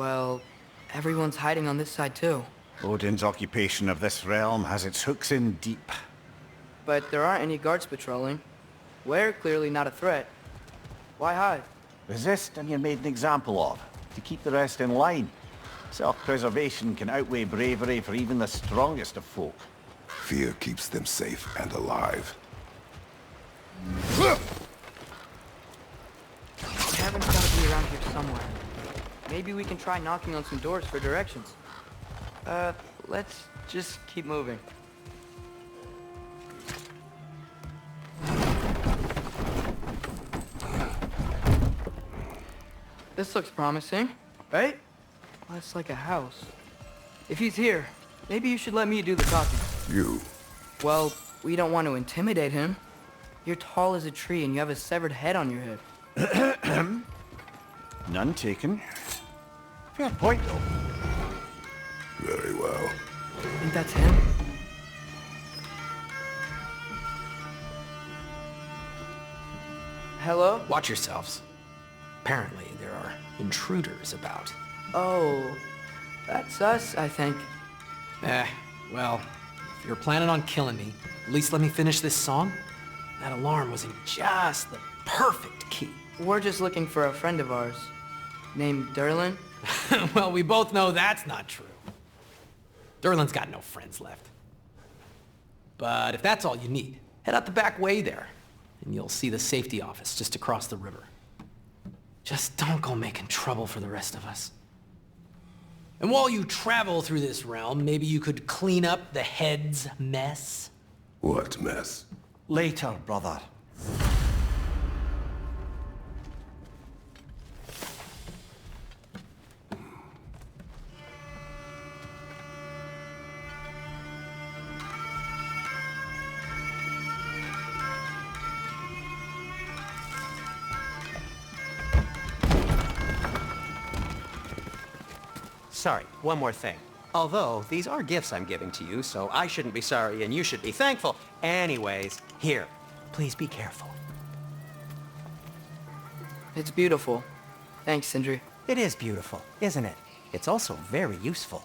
Well, everyone's hiding on this side too. Odin's occupation of this realm has its hooks in deep. But there aren't any guards patrolling. We're clearly not a threat. Why hide? Resist and you're made an example of, to keep the rest in line. Self-preservation can outweigh bravery for even the strongest of folk. Fear keeps them safe and alive. Cabin's gotta be around here somewhere. Maybe we can try knocking on some doors for directions. Let's just keep moving. This looks promising, right? Well, it's like a house. If he's here, maybe you should let me do the talking. You? Well, we don't want to intimidate him. You're tall as a tree and you have a severed head on your head. None taken. Fair point, though. Very well. Think that's him? Hello? Watch yourselves. Apparently, there are intruders about. Oh, that's us, I think. Well, if you're planning on killing me, at least let me finish this song. That alarm was in just the perfect key. We're just looking for a friend of ours, named Derlin. Well, we both know that's not true. Derlin's got no friends left. But if that's all you need, head out the back way there, and you'll see the safety office just across the river. Just don't go making trouble for the rest of us. And while you travel through this realm, maybe you could clean up the head's mess? What mess? Later, brother. Sorry, one more thing. Although, these are gifts I'm giving to you, so I shouldn't be sorry and you should be thankful. Anyways, here, please be careful. It's beautiful. Thanks, Sindri. It is beautiful, isn't it? It's also very useful.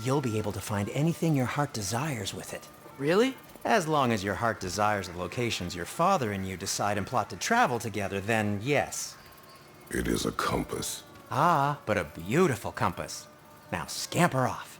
You'll be able to find anything your heart desires with it. Really? As long as your heart desires the locations your father and you decide and plot to travel together, then yes. It is a compass. Ah, but a beautiful compass. Now scamper off.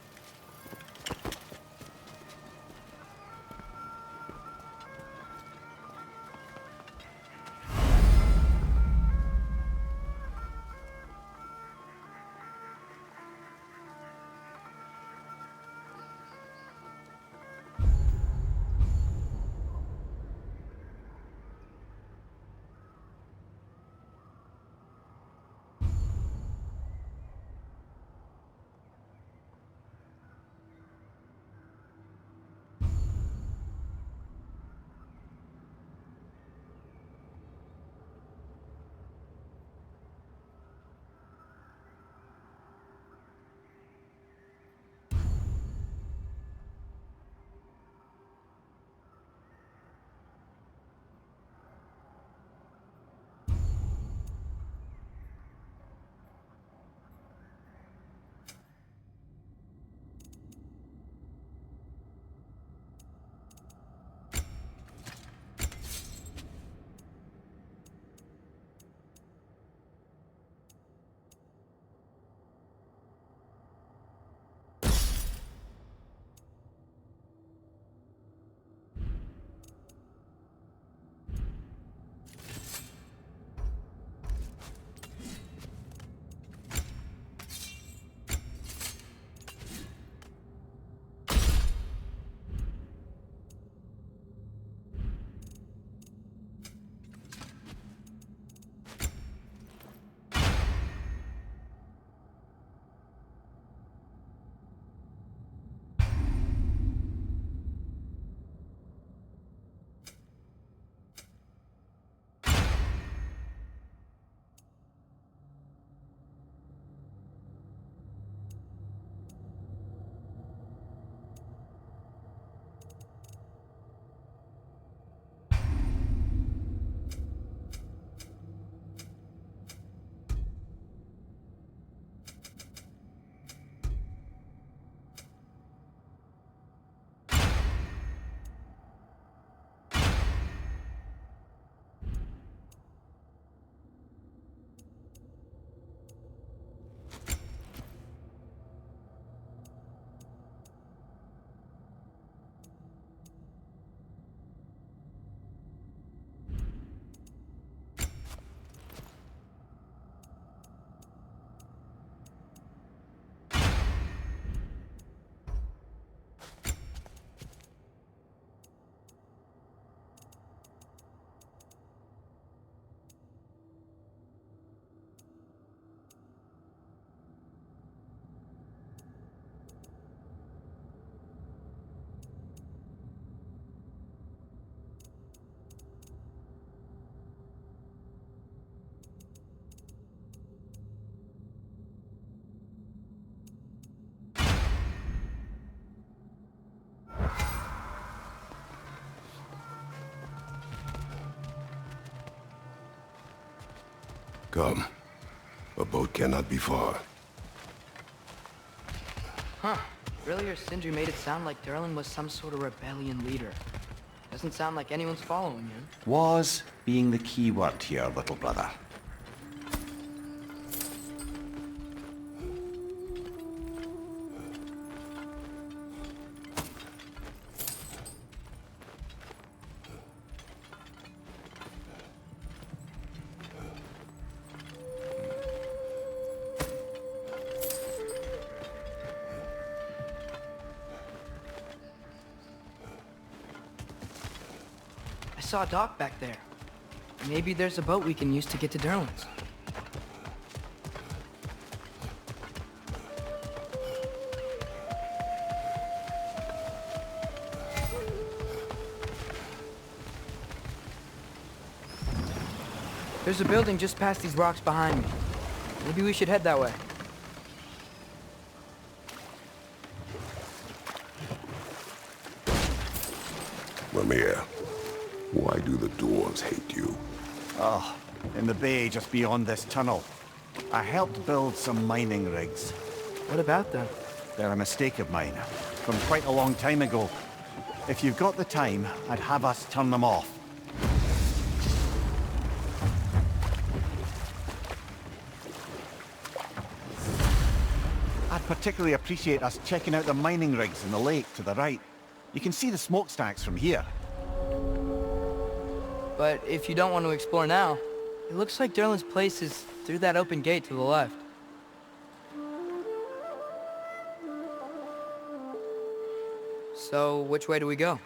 Come. A boat cannot be far. Huh. Earlier, Sindri made it sound like Durlin was some sort of rebellion leader. Doesn't sound like anyone's following him. Was being the key word here, little brother. I saw a dock back there. Maybe there's a boat we can use to get to Durlin's. There's a building just past these rocks behind me. Maybe we should head that way. Mimir, why do the dwarves hate you? Oh, in the bay just beyond this tunnel. I helped build some mining rigs. What about them? They're a mistake of mine, from quite a long time ago. If you've got the time, I'd have us turn them off. I'd particularly appreciate us checking out the mining rigs in the lake to the right. You can see the smokestacks from here. But if you don't want to explore now, it looks like Durlin's place is through that open gate to the left. So, which way do we go?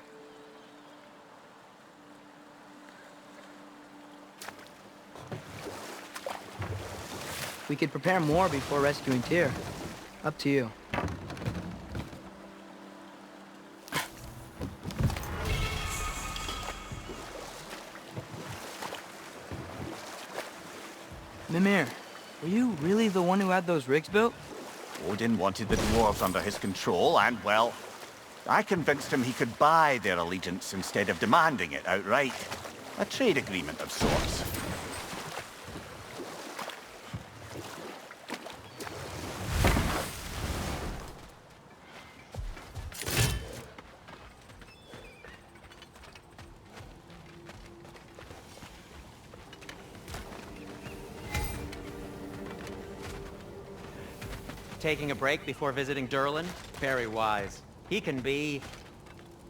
We could prepare more before rescuing Tyr. Up to you. Mimir, were you really the one who had those rigs built? Odin wanted the dwarves under his control, and, well, I convinced him he could buy their allegiance instead of demanding it outright. A trade agreement of sorts. Taking a break before visiting Durlin? Very wise. He can be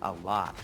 a lot.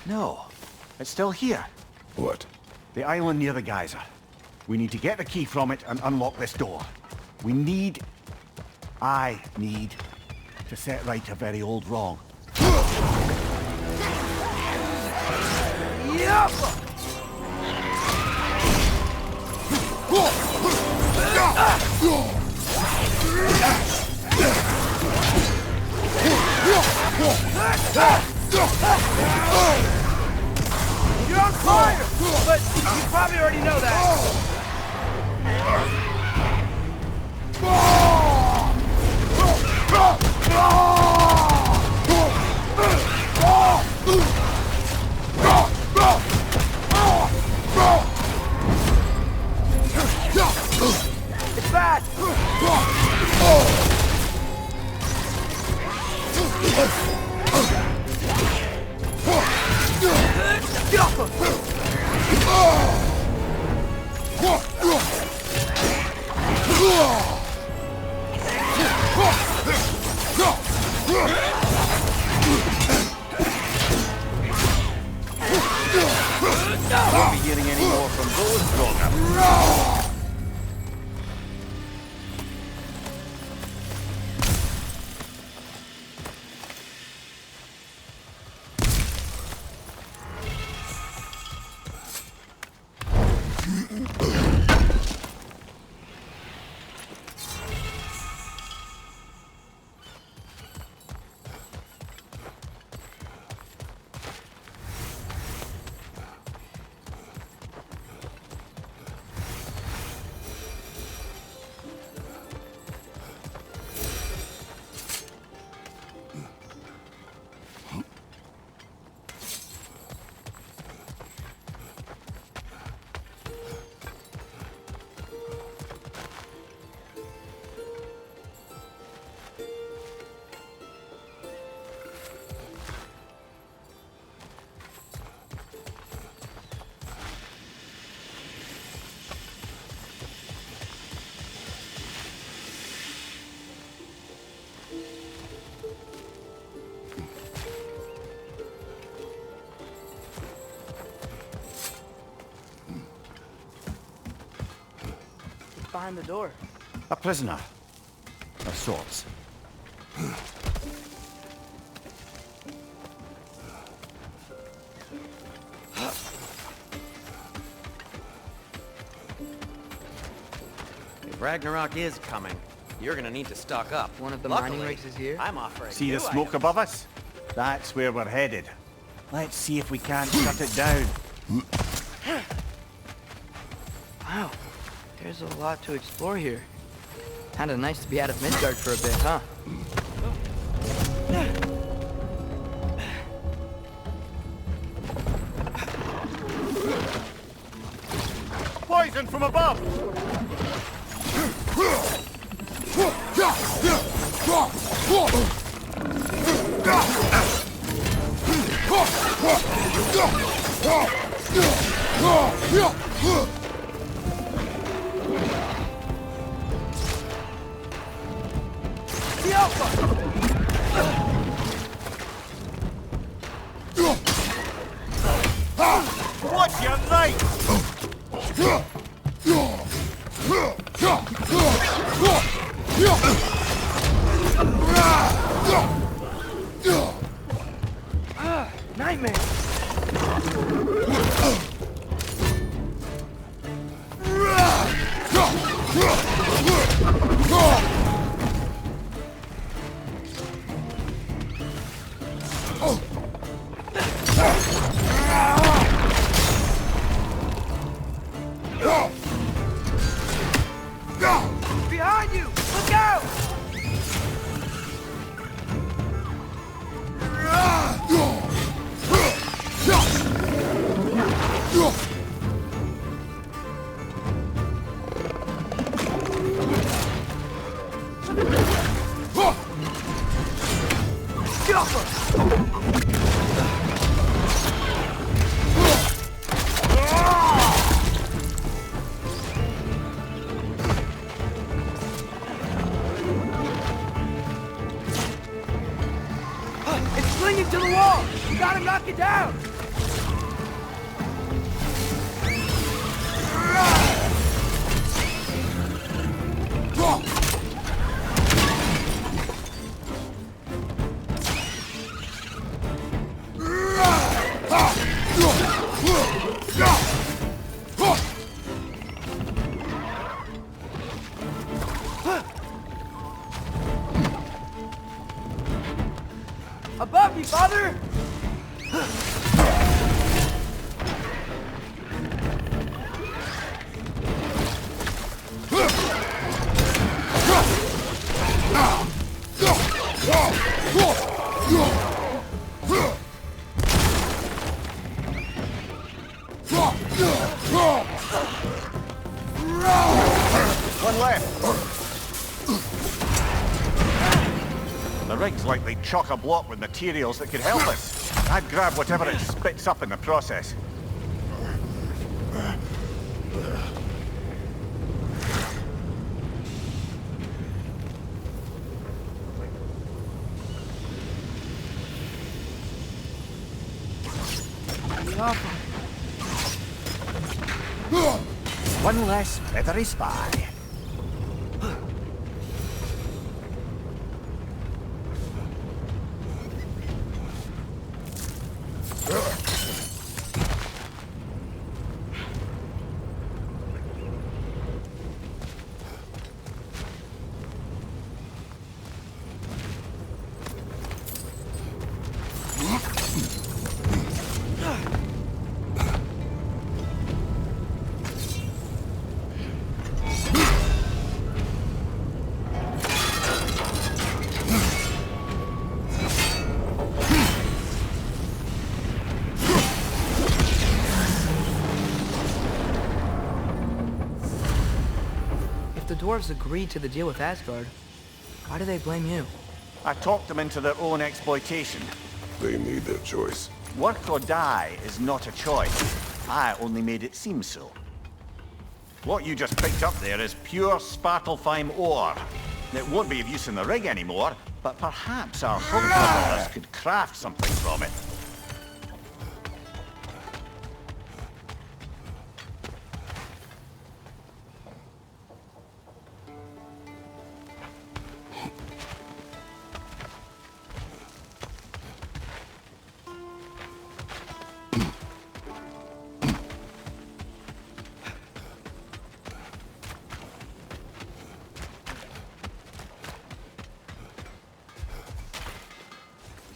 No, it's still here. What? The island near the geyser. We need to get the key from it and unlock this door. I need to set right a very old wrong. You're on fire! But you probably already know that. It's bad! Get off him! goes Roger. Behind the door. A prisoner. Of sorts. If Ragnarok is coming, you're gonna need to stock up. One of the Luckily, mining rigs is here? I'm offering See you the smoke items. above us? That's where we're headed. Let's see if we can't shut it down. Wow, there's a lot to explore here. Kinda nice to be out of Midgard for a bit, huh? Poison from above! Watch your right! Nightmare! Behind you! Look out! It's clinging to the wall! You gotta knock it down! Above me, father! One left. The rig's likely chock-a-block with materials that could help us. I'd grab whatever it spits up in the process. One less feathery spy. The dwarves agreed to the deal with Asgard. Why do they blame you? I talked them into their own exploitation. They made their choice. Work or die is not a choice. I only made it seem so. What you just picked up there is pure Svartalfheim ore. It won't be of use in the rig anymore, but perhaps our brothers could craft something from it.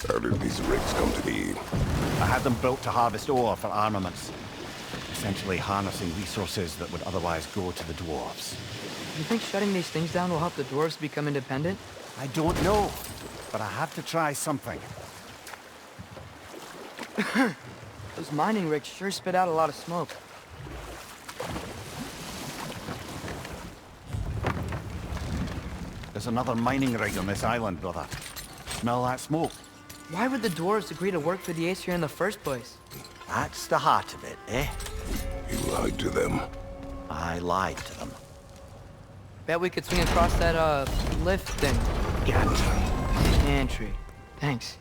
How did these rigs come to be? I had them built to harvest ore for armaments. Essentially harnessing resources that would otherwise go to the dwarves. You think shutting these things down will help the dwarves become independent? I don't know, but I have to try something. Those mining rigs sure spit out a lot of smoke. There's another mining rig on this island, brother. Smell that smoke? Why would the dwarves agree to work for the Aesir in the first place? That's the heart of it, eh? You lied to them. I lied to them. Bet we could swing across that, lift thing. Gantry. Gantry. Thanks.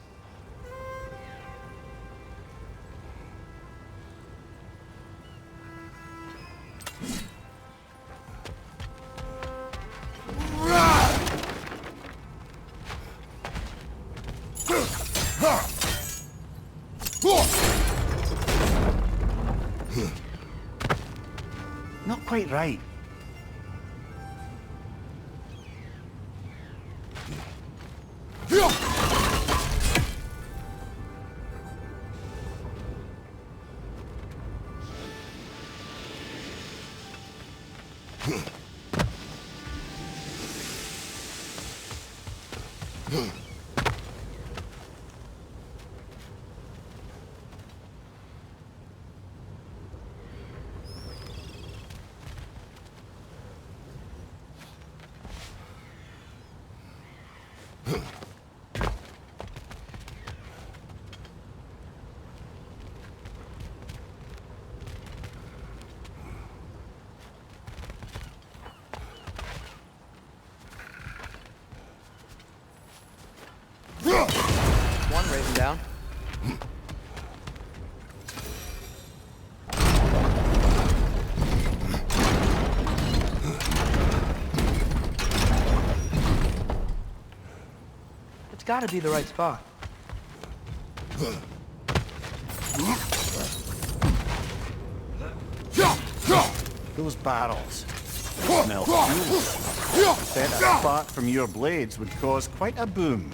Not quite right. One raven down. It's gotta be the right spot. Those barrels smell fuel. Bet a spark from your blades would cause quite a boom.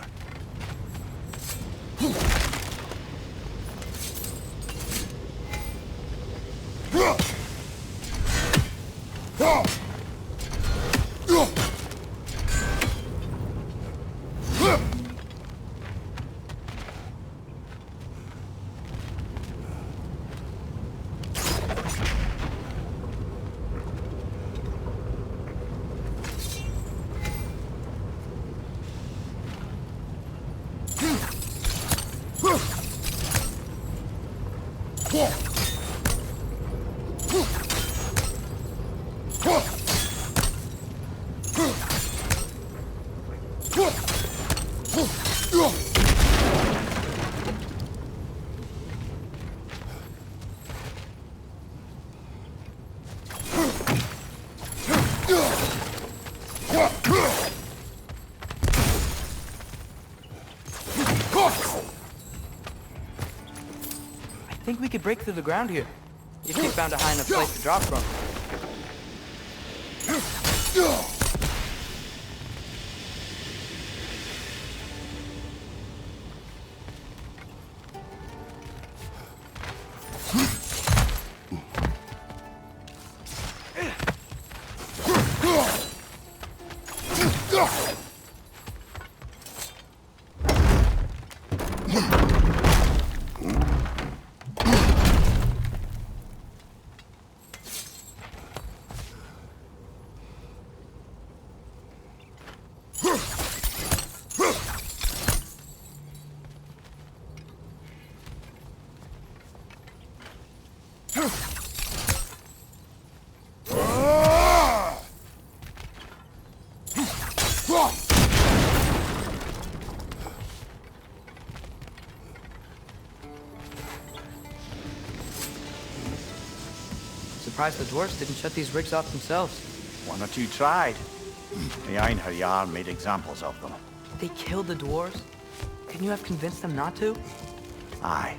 think we could break through the ground here, if we found a high enough place to drop from. Surprised the dwarves didn't shut these rigs off themselves. One or two tried. The Einherjar made examples of them. They killed the dwarves? Couldn't you have convinced them not to? Aye.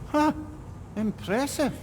Huh. Impressive.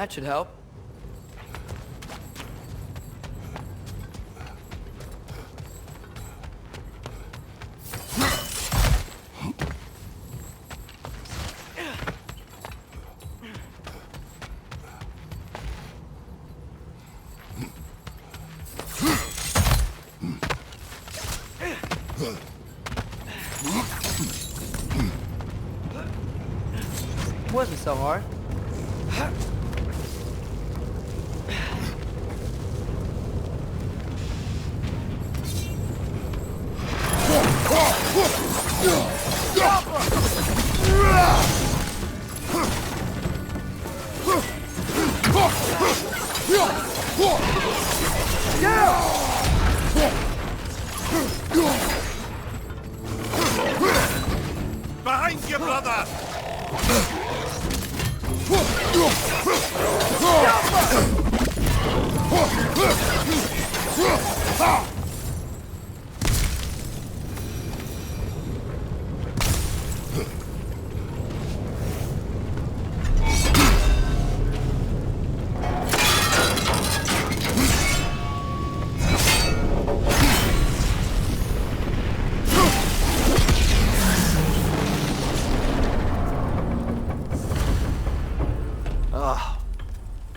That should help. Wasn't so hard. Behind you, brother!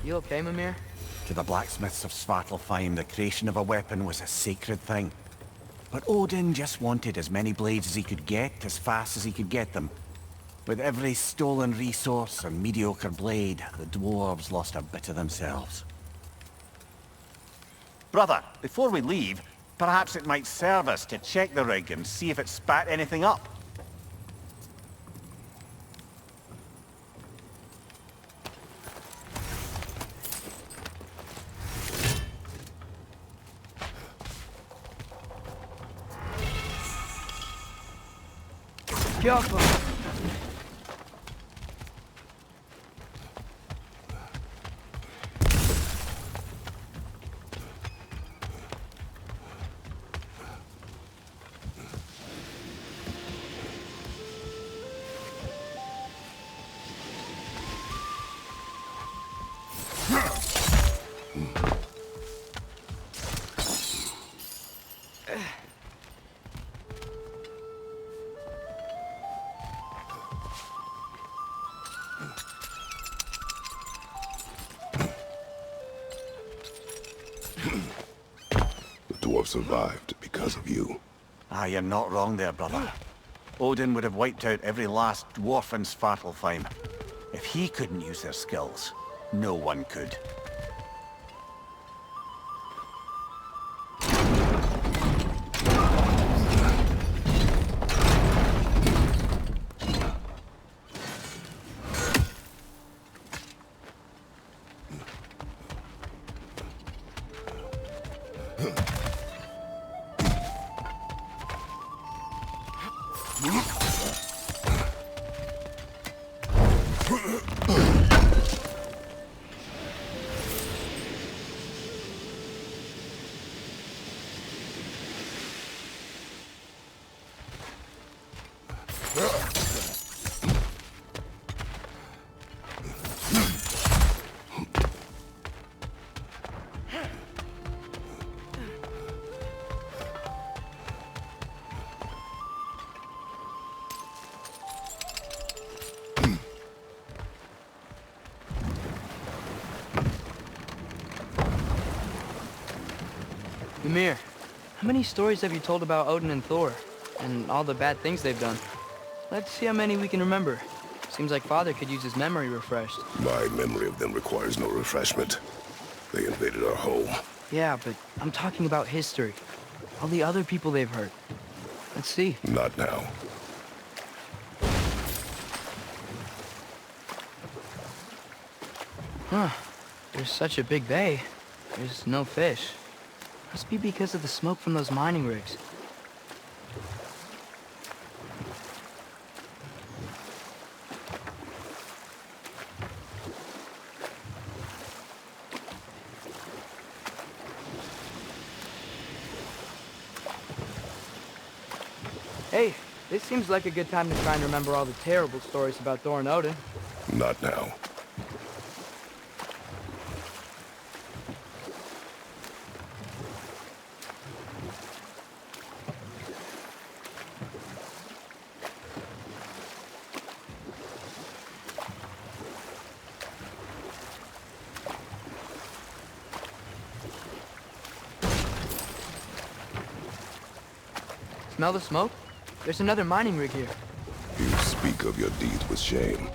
You okay, Mimir? To the blacksmiths of Svartalfheim, the creation of a weapon was a sacred thing. But Odin just wanted as many blades as he could get, as fast as he could get them. With every stolen resource and mediocre blade, the dwarves lost a bit of themselves. Brother, before we leave, perhaps it might serve us to check the rig and see if it spat anything up. Careful. The dwarf survived because of you. Ah, you're not wrong there, brother. Odin would have wiped out every last dwarf in Svartalfheim. If he couldn't use their skills, no one could. Mimir, how many stories have you told about Odin and Thor? And all the bad things they've done? Let's see how many we can remember. Seems like Father could use his memory refreshed. My memory of them requires no refreshment. They invaded our home. Yeah, but I'm talking about history. All the other people they've hurt. Let's see. Not now. Huh. There's such a big bay. There's no fish. Must be because of the smoke from those mining rigs. Hey, this seems like a good time to try and remember all the terrible stories about Thor and Odin. Not now. Smell the smoke? There's another mining rig here. You speak of your deeds with shame.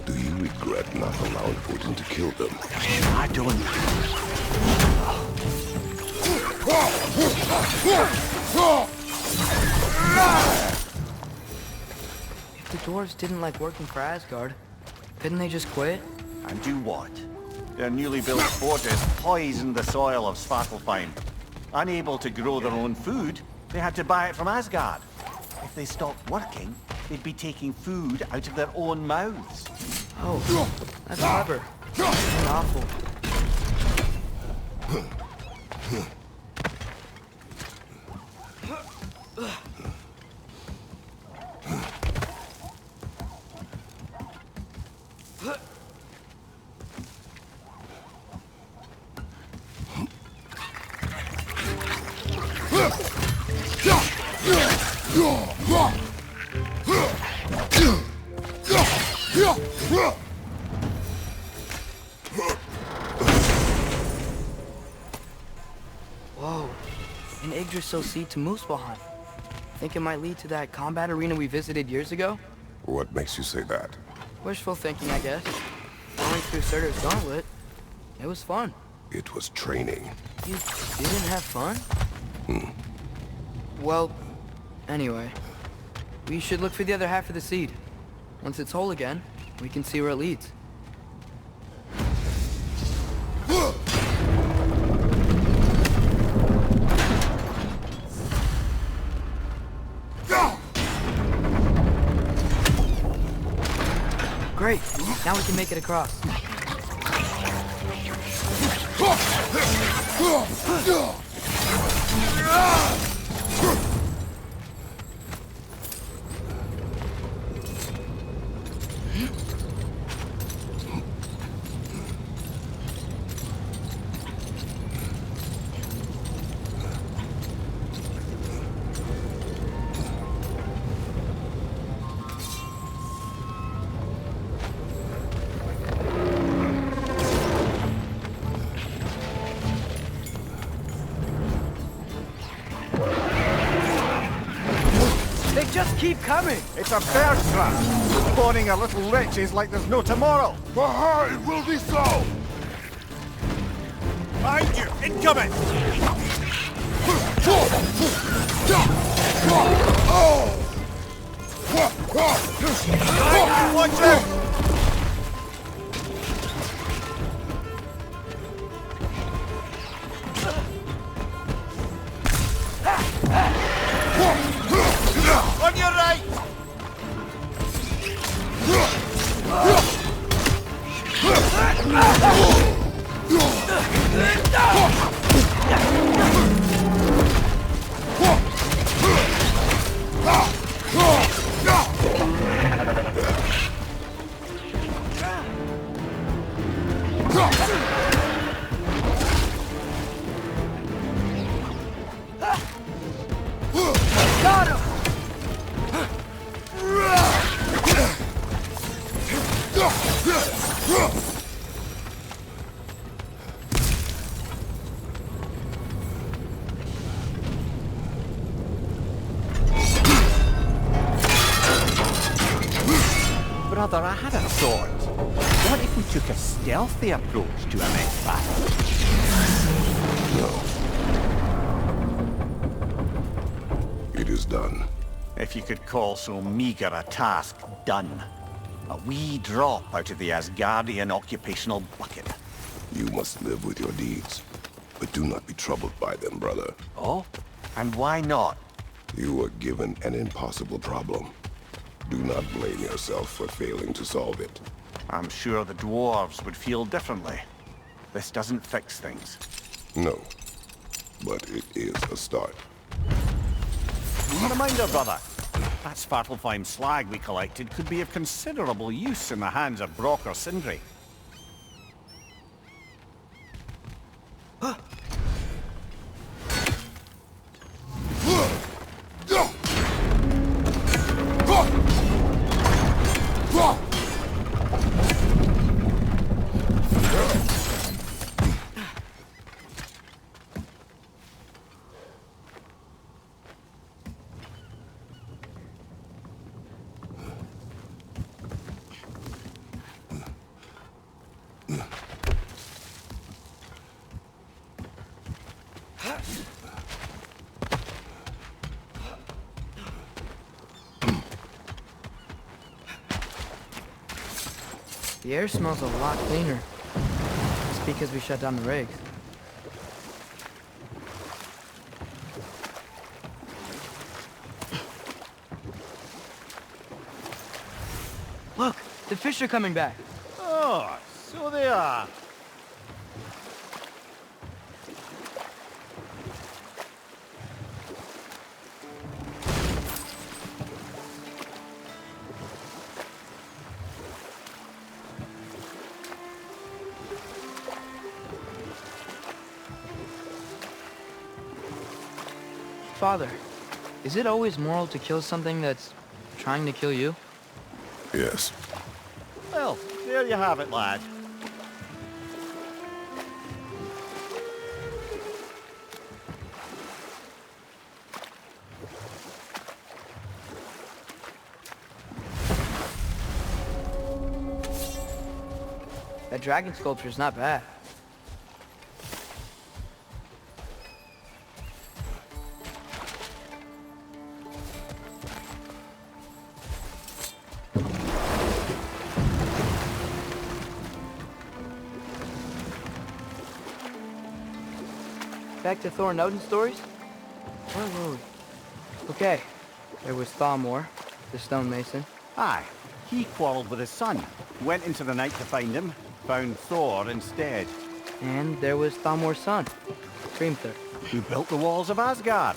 Do you regret not allowing Odin to kill them? I don't. If the dwarves didn't like working for Asgard, couldn't they just quit? And do what? Their newly built fortress poisoned the soil of Svartalfheim. Unable to grow their own food, they had to buy it from Asgard. If they stopped working, they'd be taking food out of their own mouths. Oh, that's clever. And awful. Whoa, an Yggdrasil seed to Muspelheim. Think it might lead to that combat arena we visited years ago? What makes you say that? Wishful thinking, I guess. Going through Surtur's gauntlet. It was fun. It was training. You didn't have fun? Well, anyway. We should look for the other half of the seed. Once it's whole again, we can see where it leads. Great! Now we can make it across. They just keep coming! It's a bird trap! Spawning our little wretches like there's no tomorrow! Behind will be so! Behind you! Incoming! Watch out! On your right! Got him! Brother, I had a thought. What if we took a stealthy approach to a next battle? No. It is done. If you could call so meager a task done. A wee drop out of the Asgardian occupational bucket. You must live with your deeds. But do not be troubled by them, brother. Oh? And why not? You were given an impossible problem. Do not blame yourself for failing to solve it. I'm sure the dwarves would feel differently. This doesn't fix things. No. But it is a start. A reminder, brother. That Svartalfheim slag we collected could be of considerable use in the hands of Brock or Sindri. The air smells a lot cleaner. because we shut down the rigs. Look, the fish are coming back. Oh, so they are. Father, is it always moral to kill something that's trying to kill you? Yes. Well, there you have it, lad. That dragon sculpture's not bad. Back to Thor and Odin stories? Where were we? Okay, there was Thalmor, the stonemason. Aye, he quarrelled with his son. Went into the night to find him, found Thor instead. And there was Thalmor's son, Grimthur. Who built the walls of Asgard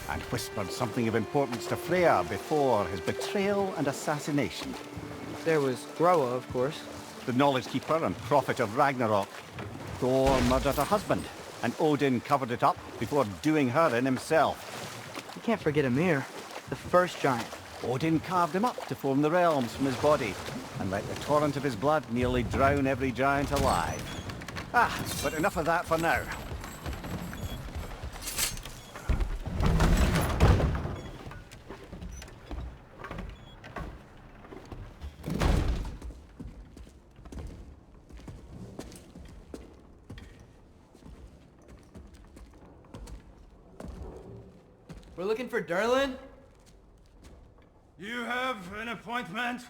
and whispered something of importance to Freya before his betrayal and assassination. There was Groa, of course. The knowledge keeper and prophet of Ragnarok. Thor murdered her husband, and Odin covered it up before doing her in himself. You can't forget Ymir, the first giant. Odin carved him up to form the realms from his body, and let the torrent of his blood nearly drown every giant alive. But enough of that for now. We're looking for Durlin? You have an appointment?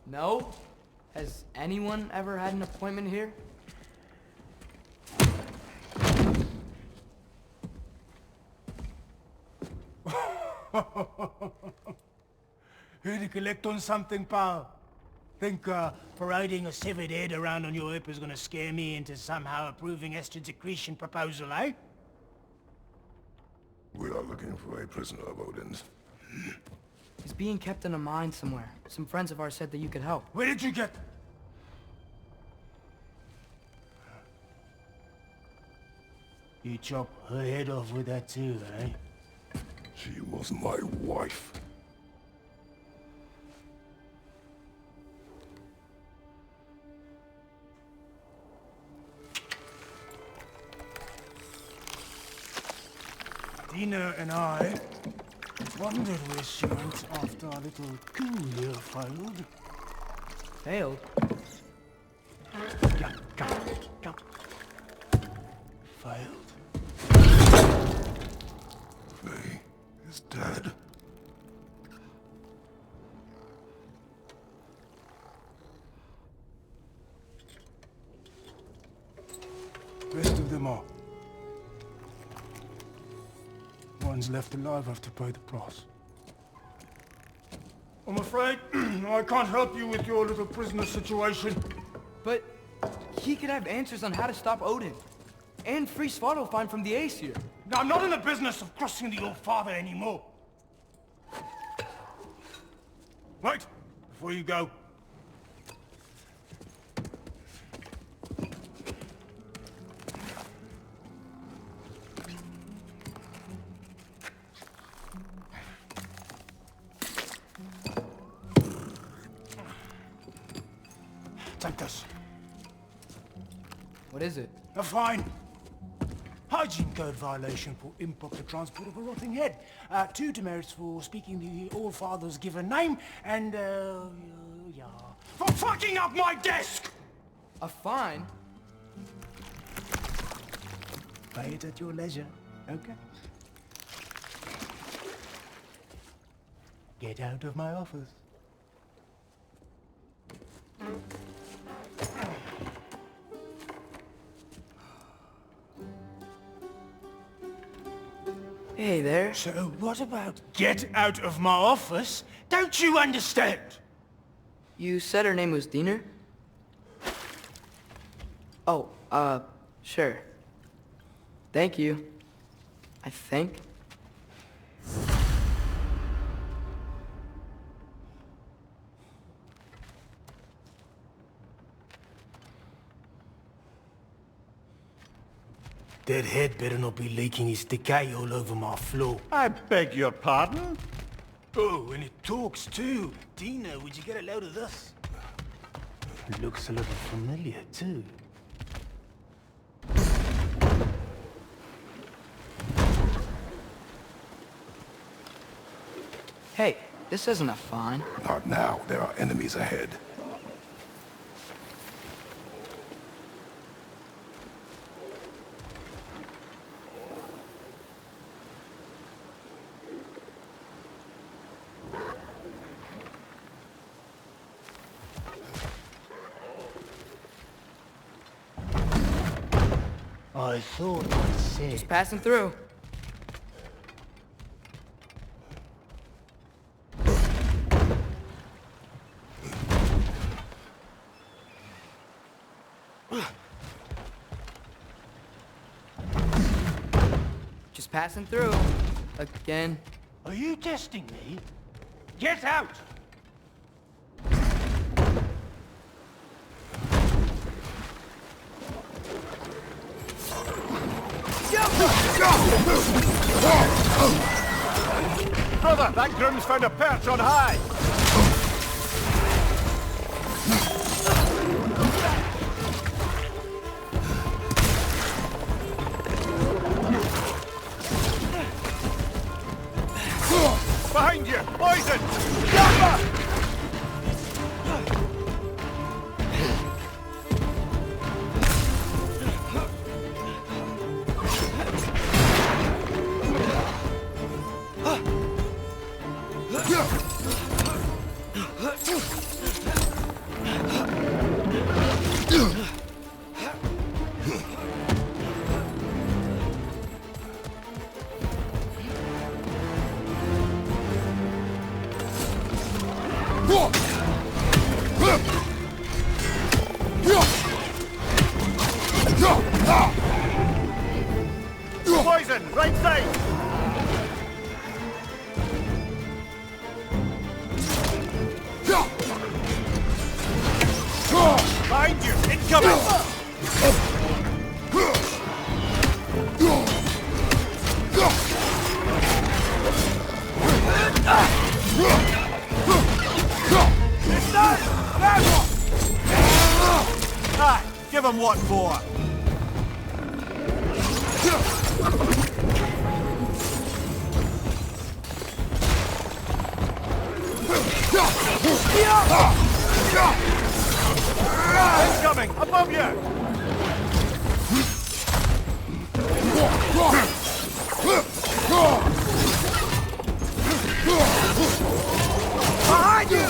No. Has anyone ever had an appointment here? Here to collect on something, pal? Think parading a severed head around on your hip is gonna scare me into somehow approving Estrid's accretion proposal, eh? We are looking for a prisoner of Odin's. He's being kept in a mine somewhere. Some friends of ours said that you could help. Where did you get them? You chop her head off with that too, eh? She was my wife. Dina and I wondered where she went after our little coup here failed. Failed? Come. Failed. Faye is dead. Rest of them are. One's left alive have to pay the price. I'm afraid I can't help you with your little prisoner situation. But he could have answers on how to stop Odin. And free Svartalfheim from the Aesir. Now, I'm not in the business of crossing the old father anymore. Wait, before you go. Take this. What is it? A fine. Hygiene code violation for improper transport of a rotting head. 2 demerits for speaking the All-Father's given name, and, yeah. For fucking up my desk! A fine? Pay it at your leisure, okay? Get out of my office. Hey there. So what about get out of my office? Don't you understand? You said her name was Diener? Oh, sure. Thank you. I think. That head better not be leaking his decay all over my floor. I beg your pardon? Oh, and it talks too. Dina, would you get a load of this? It looks a little familiar too. Hey, this isn't a fine. Not now. There are enemies ahead. I thought I said... Just passing through. Just passing through. Again. Are you testing me? Get out! Brother, that groom's found a perch on high! Behind you! Poison! Jumper! Poison! Right side! Behind you! Incoming! Ah, give him what for! Incoming! Above you! Behind you!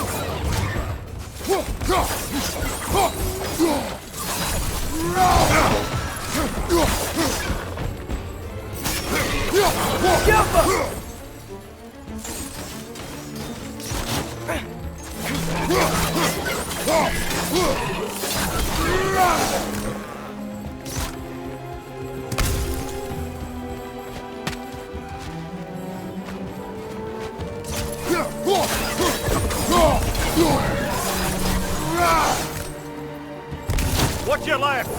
What's your left?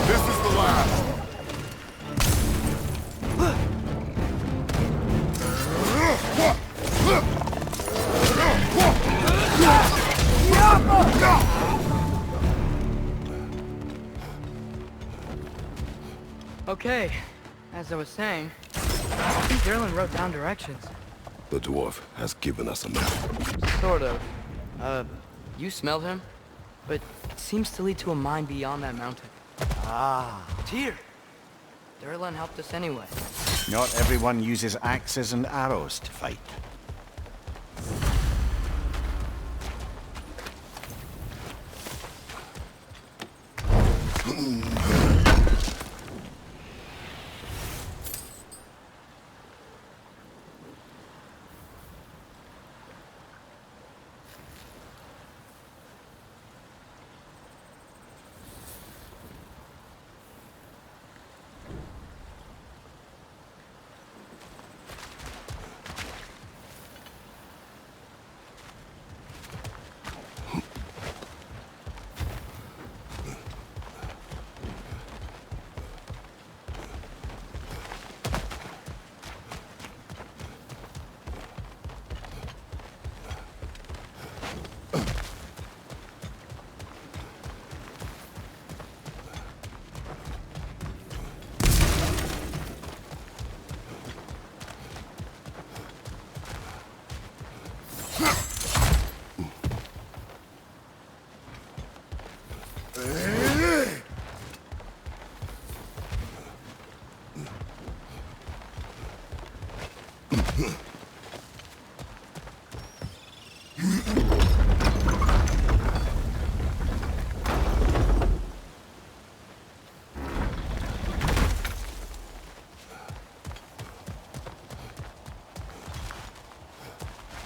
This is the last. Okay, as I was saying, I think Derlin wrote down directions. The dwarf has given us a map. Sort of. You smelled him? But it seems to lead to a mine beyond that mountain. Ah, It's here! Derlin helped us anyway. not everyone uses axes and arrows to fight.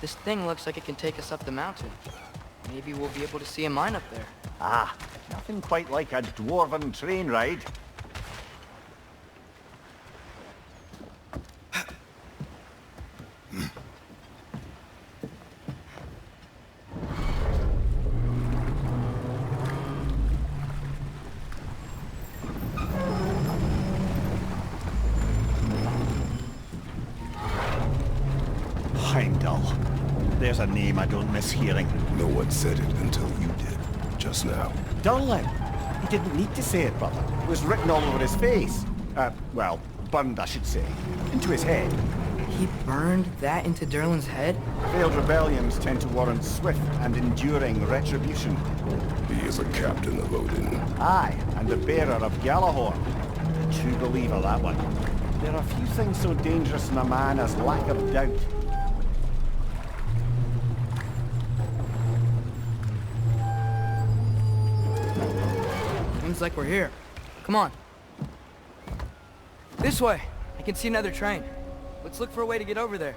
This thing looks like it can take us up the mountain. Maybe we'll be able to see a mine up there. Ah, nothing quite like a dwarven train ride. Heimdall. There's a name I don't miss hearing. No one said it until you did, just now. Derlin. He didn't need to say it, brother. It was written all over his face. Well, burned, I should say. Into his head. He burned that into Derlin's head? Failed rebellions tend to warrant swift and enduring retribution. He is a captain of Odin. Aye, and the bearer of Galahorn. A true believer, that one. There are few things so dangerous in a man as lack of doubt. Seems like we're here. Come on. This way! I can see another train. Let's look for a way to get over there.